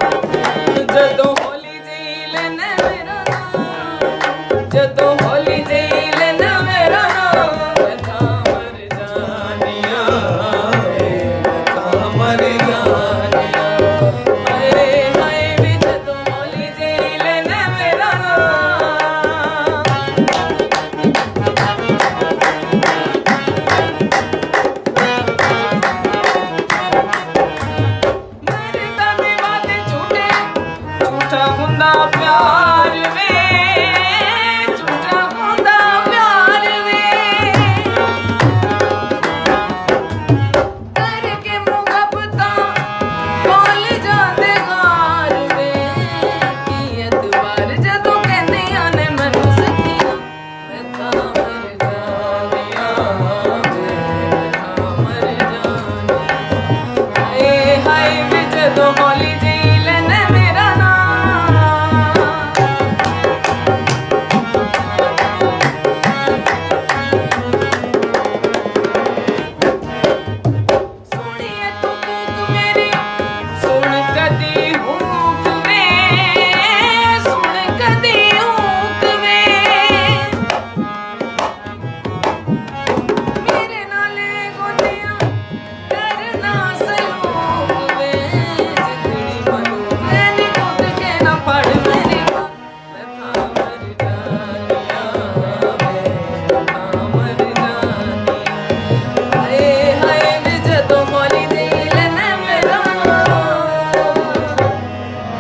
जदों होली जेही लेना मेरा नाम, जदों होली जेही लेना मेरा नाम, मैं तां मर जानिया, मैं तां मर जानिया। हाय हाय वे जदों होली जेही लेना मेरा नाम। मेरे तां दे वादे झूठे, झूठा हुंदा प्यार वे।